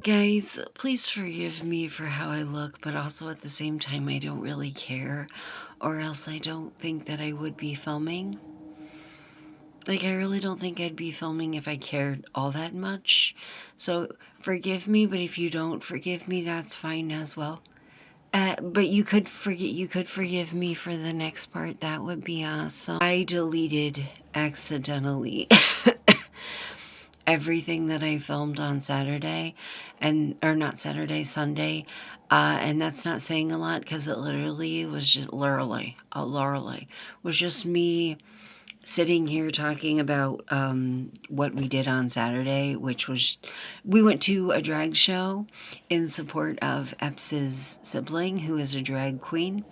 Guys, please forgive me for how I look, but also at the same time, I don't really care, or else I don't think that I would be filming. Like, I really don't think I'd be filming if I cared all that much. So, forgive me, but if you don't forgive me, that's fine as well. But you could forgive me for the next part. That would be awesome. I deleted accidentally everything that I filmed on Saturday, or not Saturday, Sunday, and that's not saying a lot because it literally was just was just me sitting here talking about what we did on Saturday, which was we went to a drag show in support of Eps's sibling, who is a drag queen,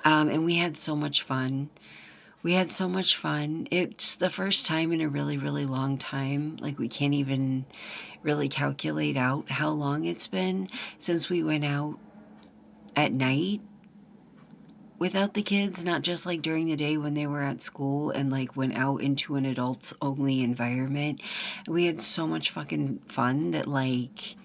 and we had so much fun. It's the first time in a really, really long time. Like, we can't even really calculate out how long it's been since we went out at night without the kids, not just like during the day when they were at school, and like went out into an adults only environment. We had so much fucking fun that like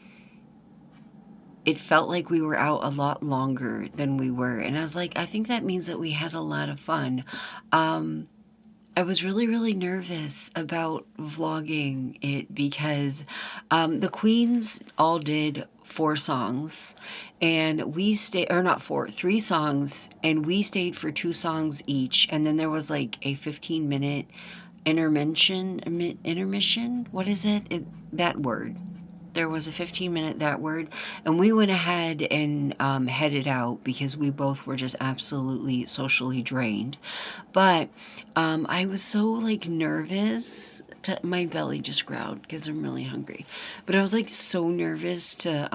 it felt like we were out a lot longer than we were. And I was like, I think that means that we had a lot of fun. I was really, really nervous about vlogging it because the queens all did 4 songs, and we stayed, or not 4, 3 songs, and we stayed for 2 songs each, and then there was like a 15-minute intermission, what is it? That word. There was a 15-minute that word, and we went ahead and headed out because we both were just absolutely socially drained. But I was so like nervous my belly just growled because I'm really hungry. But I was like so nervous to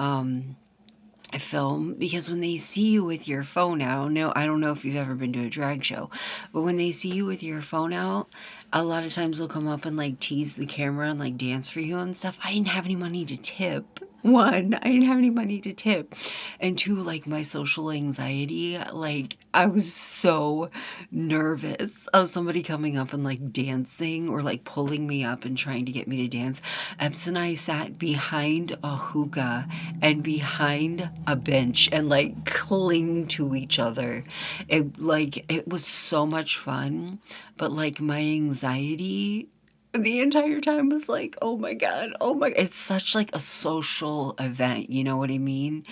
film, because when they see you with your phone out, I don't know if you've ever been to a drag show, but when they see you with your phone out, a lot of times they'll come up and like tease the camera and like dance for you and stuff. I didn't have any money to tip. One, I didn't have any money to tip, and two, like my social anxiety, like I was so nervous of somebody coming up and like dancing or like pulling me up and trying to get me to dance. Epps and I sat behind a hookah and behind a bench and like cling to each other. It was so much fun, but like my anxiety the entire time was like, oh my god, it's such like a social event, you know what I mean?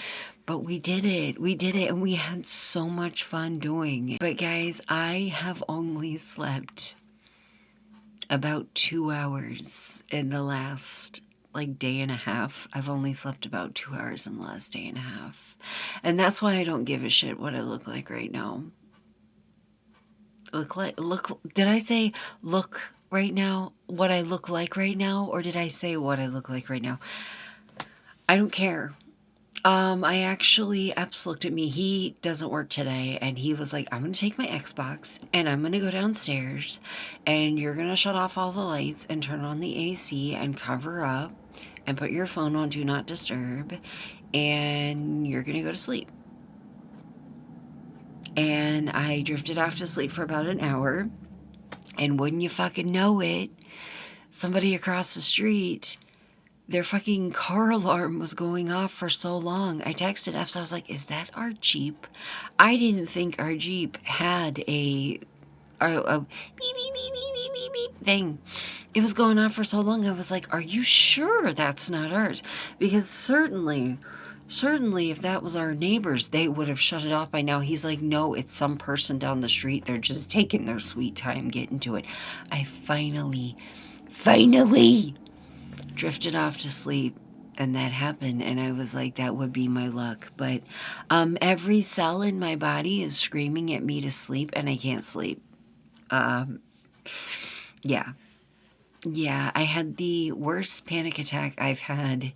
But we did it, and we had so much fun doing it. But guys, I have only slept about 2 hours in the last like day and a half. I've only slept about 2 hours in the last day and a half, and that's why I don't give a shit what I look like right now. Did I say look right now, what I look like right now, or did I say what I look like right now? I don't care. Epps looked at me. He doesn't work today, and he was like, I'm gonna take my Xbox and I'm gonna go downstairs, and you're gonna shut off all the lights and turn on the AC and cover up and put your phone on do not disturb, and you're gonna go to sleep. And I drifted off to sleep for about an hour, and wouldn't you fucking know it, somebody across the street, their fucking car alarm was going off for so long. I texted Epps, I was like, is that our Jeep? I didn't think our Jeep had a beep, beep, beep, beep, beep, beep, beep thing. It was going on for so long. I was like, are you sure that's not ours? Because certainly if that was our neighbors, they would have shut it off by now. He's like, no, it's some person down the street. They're just taking their sweet time getting to it. I finally drifted off to sleep, and that happened, and I was like, that would be my luck. But every cell in my body is screaming at me to sleep, and I can't sleep. Yeah, I had the worst panic attack I've had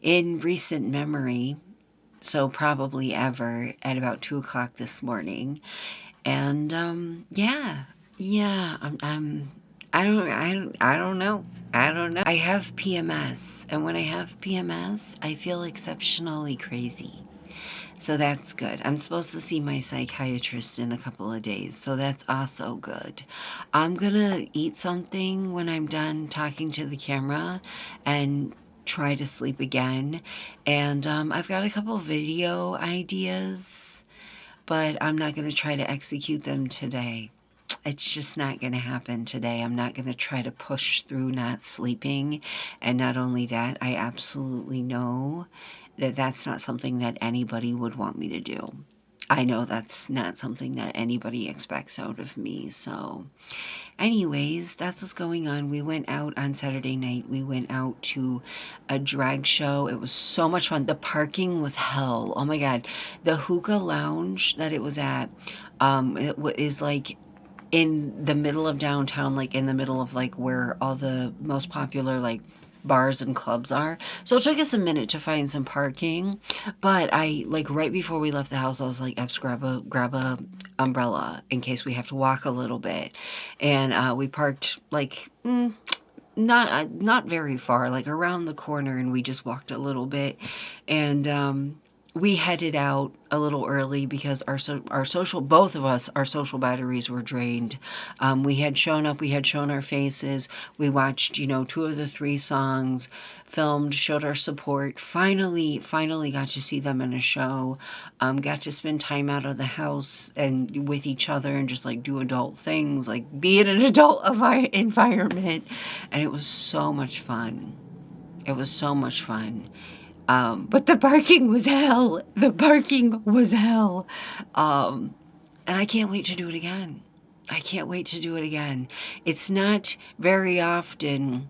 in recent memory, so probably ever, at about 2 o'clock this morning. And yeah, I don't know. I have PMS, and when I have PMS, I feel exceptionally crazy. So that's good. I'm supposed to see my psychiatrist in a couple of days, so that's also good. I'm gonna eat something when I'm done talking to the camera, and try to sleep again. And I've got a couple video ideas, but I'm not going to try to execute them today. It's just not going to happen today. I'm not going to try to push through not sleeping. And not only that, I absolutely know that that's not something that anybody would want me to do. I know that's not something that anybody expects out of me. So anyways, that's what's going on. We went out on Saturday night. We went out to a drag show. It was so much fun. The parking was hell. Oh my God. The hookah lounge that it was at is like in the middle of downtown, like in the middle of like where all the most popular like bars and clubs are. So it took us a minute to find some parking, but I like right before we left the house, I was like, Eps, grab a umbrella in case we have to walk a little bit. And we parked like not very far, like around the corner, and we just walked a little bit. And we headed out a little early because both of us, our social batteries were drained. We had shown up, we had shown our faces, we watched, 2 of the 3 songs, filmed, showed our support, finally got to see them in a show, got to spend time out of the house and with each other and just like do adult things, like be in an adult environment. And it was so much fun. It was so much fun. But the parking was hell. The parking was hell. And I can't wait to do it again. I can't wait to do it again. It's not very often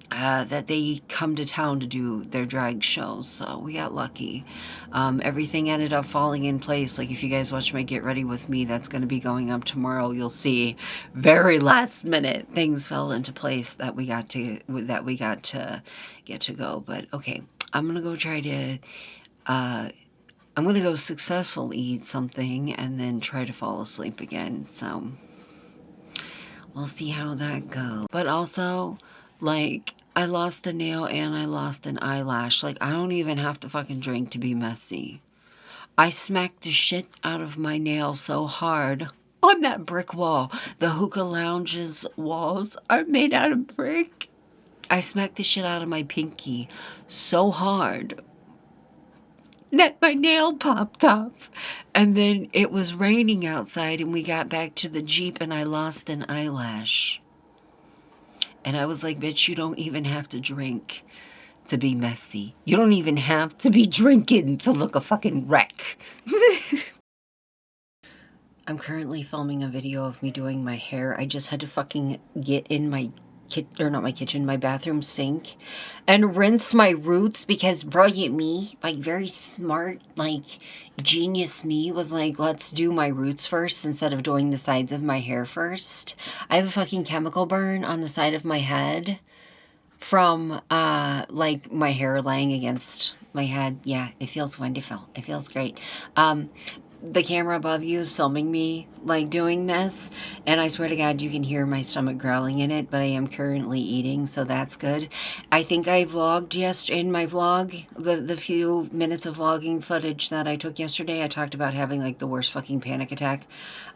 that they come to town to do their drag shows, so we got lucky. Everything ended up falling in place. Like if you guys watch my Get Ready With Me, that's going to be going up tomorrow, you'll see very last minute things fell into place that we got to get to go. But okay, I'm gonna go try to I'm gonna go successfully eat something and then try to fall asleep again, so we'll see how that goes. But also, like, I lost a nail and I lost an eyelash. Like, I don't even have to fucking drink to be messy. I smacked the shit out of my nail so hard on that brick wall. The hookah lounge's walls are made out of brick. I smacked the shit out of my pinky so hard that my nail popped off. And then it was raining outside and we got back to the Jeep and I lost an eyelash. And I was like, bitch, you don't even have to drink to be messy. You don't even have to be drinking to look a fucking wreck. I'm currently filming a video of me doing my hair. I just had to fucking get in my my bathroom sink and rinse my roots because brilliant me, like very smart, like genius me was like, let's do my roots first instead of doing the sides of my hair first. I have a fucking chemical burn on the side of my head from like my hair laying against my head. Yeah, it feels wonderful. It feels great. The camera above you is filming me like doing this, and I swear to God you can hear my stomach growling in it, but I am currently eating, so that's good. I think I vlogged in my vlog, the few minutes of vlogging footage that I took yesterday, I talked about having like the worst fucking panic attack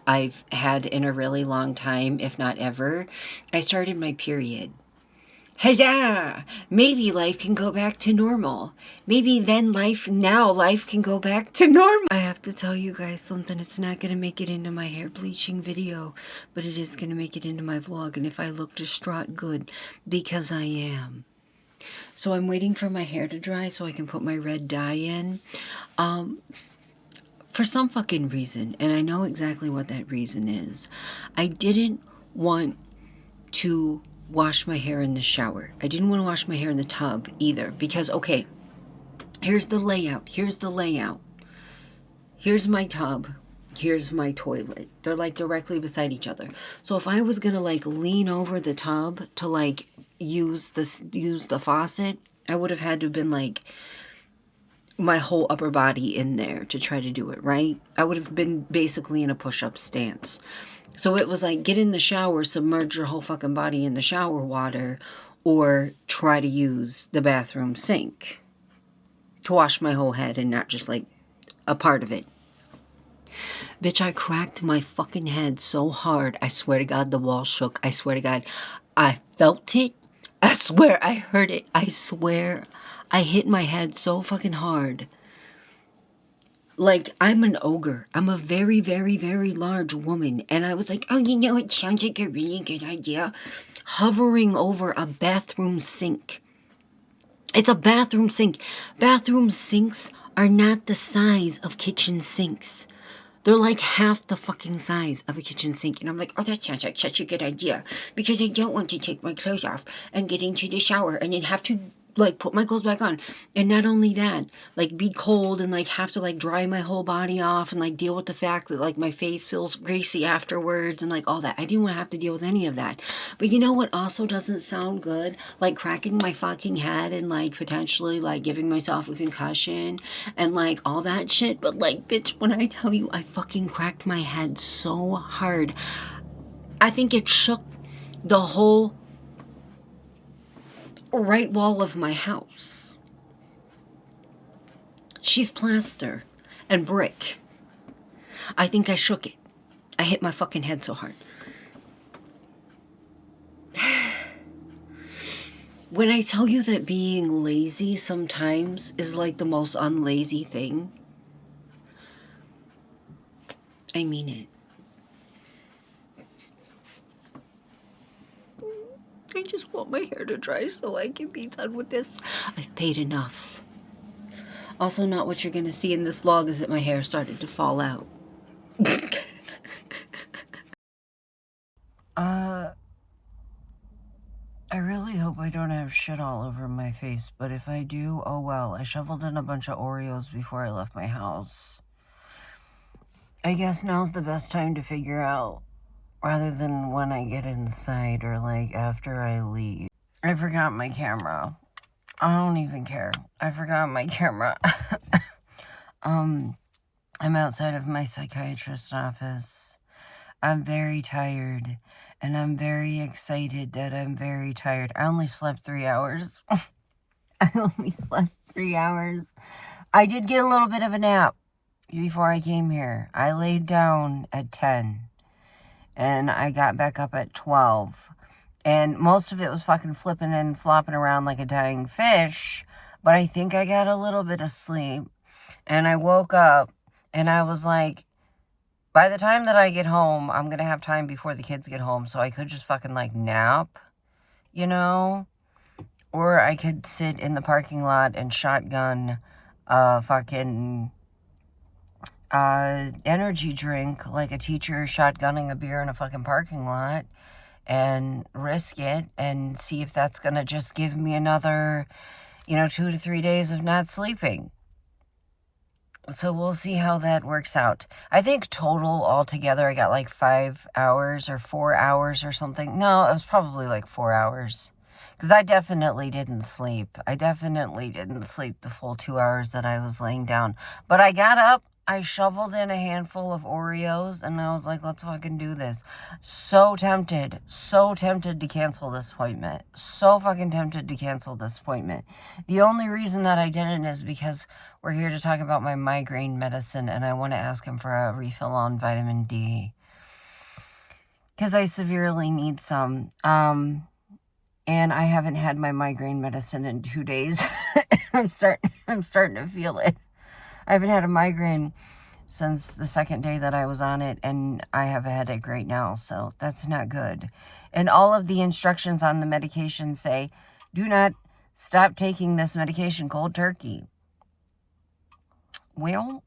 I've had in a really long time, if not ever. I started my period. Huzzah! Maybe life can go back to normal. Maybe then life can go back to normal. I have to tell you guys something. It's not going to make it into my hair bleaching video, but it is going to make it into my vlog. And if I look distraught, good, because I am. So I'm waiting for my hair to dry so I can put my red dye in. For some fucking reason, and I know exactly what that reason is, I didn't want to wash my hair in the shower. I didn't want to wash my hair in the tub either because, okay, here's the layout. Here's my tub. Here's my toilet. They're like directly beside each other. So if I was gonna like lean over the tub to like use the faucet, I would have had to have been like my whole upper body in there to try to do it, right? I would have been basically in a push-up stance. So it was like, get in the shower, submerge your whole fucking body in the shower water, or try to use the bathroom sink to wash my whole head and not just like a part of it. Bitch, I cracked my fucking head so hard. I swear to God, the wall shook. I swear to God, I felt it. I swear I heard it. I swear I hit my head so fucking hard. Like, I'm an ogre. I'm a very, very, very large woman. And I was like, oh, you know, it sounds like a really good idea. Hovering over a bathroom sink. It's a bathroom sink. Bathroom sinks are not the size of kitchen sinks. They're like half the fucking size of a kitchen sink. And I'm like, oh, that sounds like such a good idea. Because I don't want to take my clothes off and get into the shower and then have to, like, put my clothes back on. And not only that, like, be cold and, like, have to, like, dry my whole body off and, like, deal with the fact that, like, my face feels greasy afterwards and, like, all that. I didn't want to have to deal with any of that. But you know what also doesn't sound good? Like, cracking my fucking head and, like, potentially, like, giving myself a concussion and, like, all that shit. But, like, bitch, when I tell you I fucking cracked my head so hard, I think it shook the whole right wall of my house. She's plaster and brick. I think I shook it. I hit my fucking head so hard. When I tell you that being lazy sometimes is like the most unlazy thing, I mean it. I just want my hair to dry so I can be done with this. I've paid enough. Also, not what you're gonna see in this vlog is that my hair started to fall out. I really hope I don't have shit all over my face, but if I do, oh well. I shoveled in a bunch of Oreos before I left my house. I guess now's the best time to figure out, rather than when I get inside or, like, after I leave. I forgot my camera. I don't even care. I forgot my camera. I'm outside of my psychiatrist's office. I'm very tired, and I'm very excited that I'm very tired. I only slept 3 hours. I only slept 3 hours. I did get a little bit of a nap before I came here. I laid down at 10, and I got back up at 12. And most of it was fucking flipping and flopping around like a dying fish. But I think I got a little bit of sleep. And I woke up and I was like, by the time that I get home, I'm going to have time before the kids get home. So I could just fucking like nap, you know? Or I could sit in the parking lot and shotgun fucking energy drink like a teacher shotgunning a beer in a fucking parking lot. And risk it and see if that's going to just give me another, 2 to 3 days of not sleeping. So we'll see how that works out. I think total altogether I got like 5 hours or 4 hours or something. No, it was probably like 4 hours. Because I definitely didn't sleep. I definitely didn't sleep the full 2 hours that I was laying down. But I got up. I shoveled in a handful of Oreos, and I was like, let's fucking do this. So tempted to cancel this appointment. So fucking tempted to cancel this appointment. The only reason that I didn't is because we're here to talk about my migraine medicine, and I want to ask him for a refill on vitamin D. Because I severely need some. And I haven't had my migraine medicine in 2 days. I'm starting to feel it. I haven't had a migraine since the second day that I was on it, and I have a headache right now, so that's not good. And all of the instructions on the medication say, do not stop taking this medication cold turkey. Well,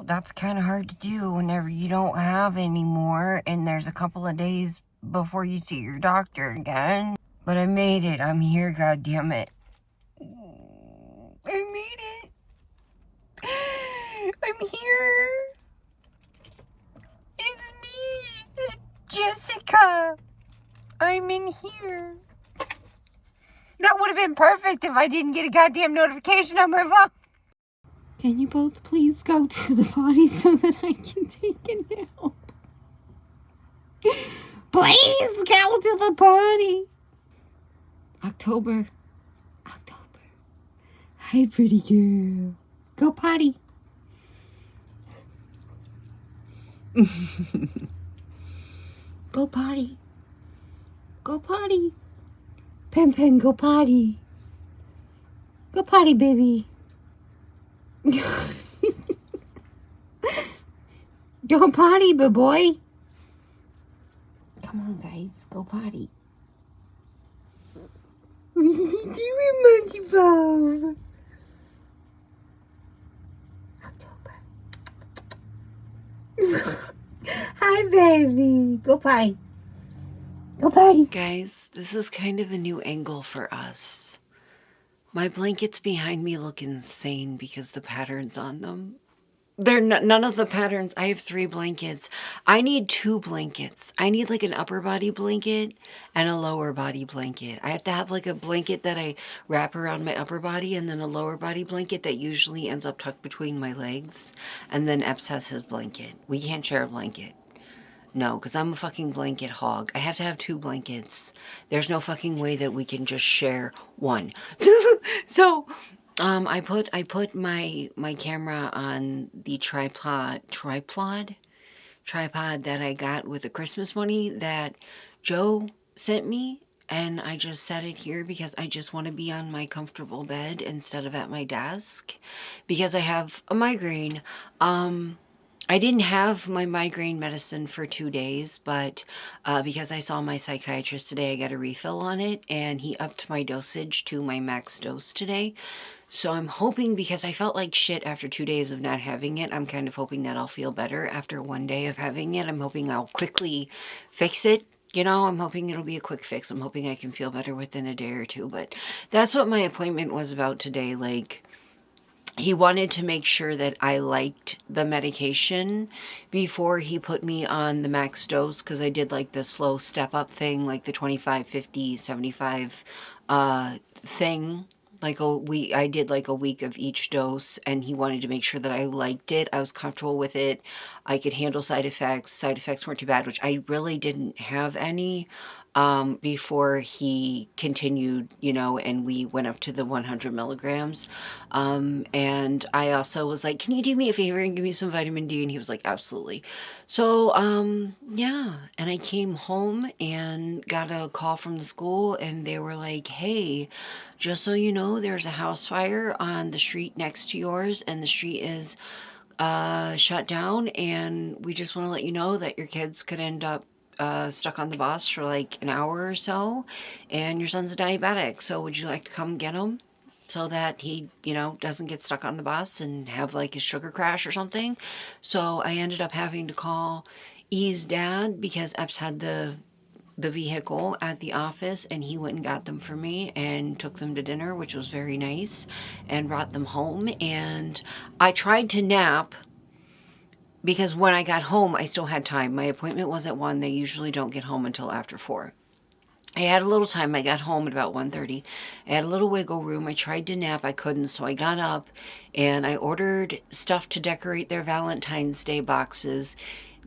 that's kind of hard to do whenever you don't have any more, and there's a couple of days before you see your doctor again. But I made it. I'm here, goddammit. I made it. I'm here. It's me, Jessica. I'm in here. That would have been perfect if I didn't get a goddamn notification on my phone. Can you both please go to the potty so that I can take a nap? Please go to the potty. October. Hi, pretty girl. Go potty. Go potty. Go potty. Pen Pen, go potty. Go potty, baby. Go potty, boy. Come on, guys. Go potty. What are you doing, Monkey Bob? October. Hi, baby. Go potty. Go potty. Guys, this is kind of a new angle for us. My blankets behind me look insane because the patterns on them. They're none of the patterns. I have 3 blankets. I need 2 blankets. I need like an upper body blanket and a lower body blanket. I have to have like a blanket that I wrap around my upper body and then a lower body blanket that usually ends up tucked between my legs. And then Epps has his blanket. We can't share a blanket. No, because I'm a fucking blanket hog. I have to have 2 blankets. There's no fucking way that we can just share one. So, I put my camera on the tripod that I got with the Christmas money that Joe sent me, and I just set it here because I just want to be on my comfortable bed instead of at my desk because I have a migraine. I didn't have my migraine medicine for 2 days, but because I saw my psychiatrist today, I got a refill on it, and he upped my dosage to my max dose today. So I'm hoping, because I felt like shit after 2 days of not having it, I'm kind of hoping that I'll feel better after 1 day of having it. I'm hoping I'll quickly fix it. You know, I'm hoping it'll be a quick fix. I'm hoping I can feel better within a day or 2, but that's what my appointment was about today. Like, he wanted to make sure that I liked the medication before he put me on the max dose, because I did like the slow step up thing, like the 25, 50, 75 thing. Like I did like a week of each dose, and he wanted to make sure that I liked it. I was comfortable with it. I could handle side effects. Side effects weren't too bad, which I really didn't have any before he continued, you know, and we went up to the 100 milligrams. And I also was like, can you do me a favor and give me some vitamin D? And he was like, absolutely. So, yeah. And I came home and got a call from the school, and they were like, hey, just so you know, there's a house fire on the street next to yours, and the street is shut down, and we just want to let you know that your kids could end up stuck on the bus for like an hour or so, and your son's a diabetic, so would you like to come get him so that he, you know, doesn't get stuck on the bus and have like a sugar crash or something? So I ended up having to call E's dad because Epps had the vehicle at the office, and he went and got them for me and took them to dinner, which was very nice, and brought them home. And I tried to nap because when I got home, I still had time. My appointment was at 1. They usually don't get home until after 4. I had a little time. I got home at about 1:30. I had a little wiggle room. I tried to nap. I couldn't, so I got up and I ordered stuff to decorate their Valentine's Day boxes.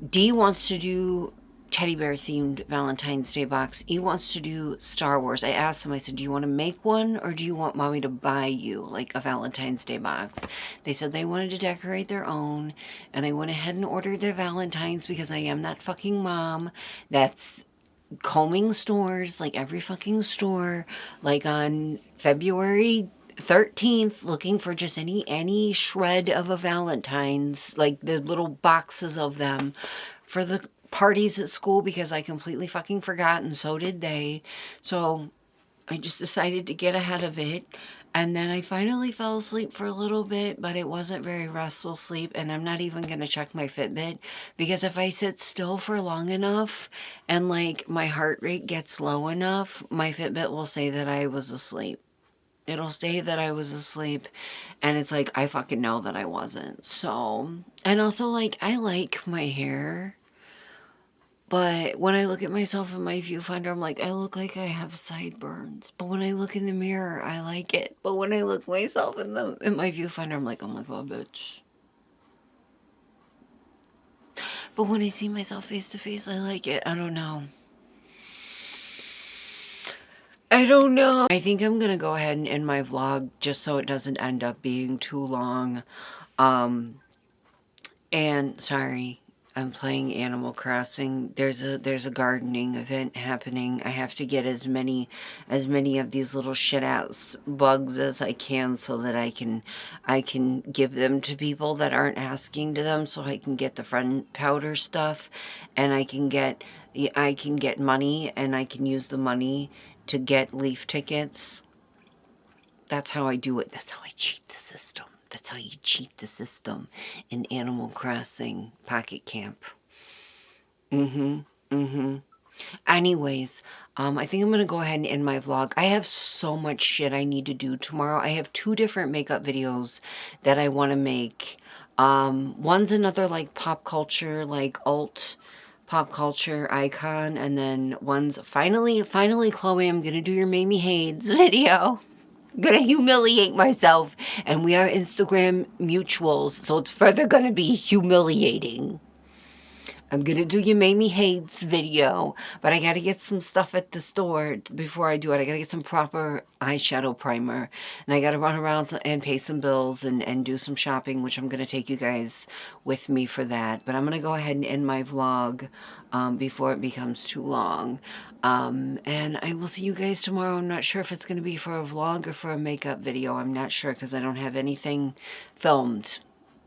Dee wants to do teddy bear themed Valentine's Day box. He wants to do Star Wars. I asked him, I said, do you want to make one, or do you want mommy to buy you like a Valentine's Day box? They said they wanted to decorate their own, and I went ahead and ordered their Valentines because I am that fucking mom that's combing stores, like every fucking store, like on February 13th, looking for just any shred of a Valentine's, like the little boxes of them for the parties at school, because I completely fucking forgot, and so did they. So I just decided to get ahead of it, and then I finally fell asleep for a little bit, but it wasn't very restful sleep, and I'm not even going to check my Fitbit, because if I sit still for long enough and like my heart rate gets low enough, my Fitbit will say that I was asleep. It'll say that I was asleep, and it's like, I fucking know that I wasn't. So, and also, like, I like my hair, but when I look at myself in my viewfinder, I'm like, I look like I have sideburns. But when I look in the mirror, I like it. But when I look myself in my viewfinder, I'm like, oh my god, bitch. But when I see myself face to face, I like it. I don't know. I think I'm gonna go ahead and end my vlog just so it doesn't end up being too long. And sorry. I'm playing Animal Crossing. There's a gardening event happening. I have to get as many of these little shit ass bugs as I can so that I can give them to people that aren't asking to them, so I can get the friend powder stuff, and I can get money, and I can use the money to get leaf tickets. That's how I do it. That's how I cheat the system. That's how you cheat the system in Animal Crossing Pocket Camp. Anyways, I think I'm going to go ahead and end my vlog. I have so much shit I need to do tomorrow. I have 2 different makeup videos that I want to make. One's another like pop culture, like alt pop culture icon. And then one's finally, Chloe, I'm going to do your Mamie Hades video. Gonna humiliate myself, and we are Instagram mutuals, so it's further gonna be humiliating. I'm gonna do your Mamie Hates video, but I gotta get some stuff at the store before I do it. I gotta get some proper eyeshadow primer, and I gotta run around and pay some bills and do some shopping, which I'm gonna take you guys with me for that. But I'm gonna go ahead and end my vlog before it becomes too long. And I will see you guys tomorrow. I'm not sure if it's gonna be for a vlog or for a makeup video. I'm not sure because I don't have anything filmed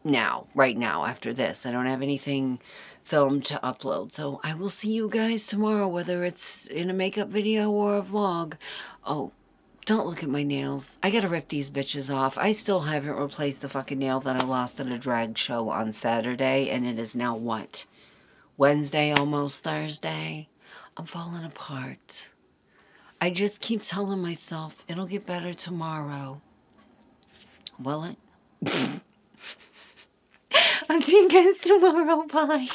right now after this. I don't have anything filmed to upload. So I will see you guys tomorrow, whether it's in a makeup video or a vlog. Oh, don't look at my nails. I gotta rip these bitches off. I still haven't replaced the fucking nail that I lost at a drag show on Saturday, and it is now what? Wednesday, almost Thursday. I'm falling apart. I just keep telling myself it'll get better tomorrow. Will it? I'll see you guys tomorrow. Bye.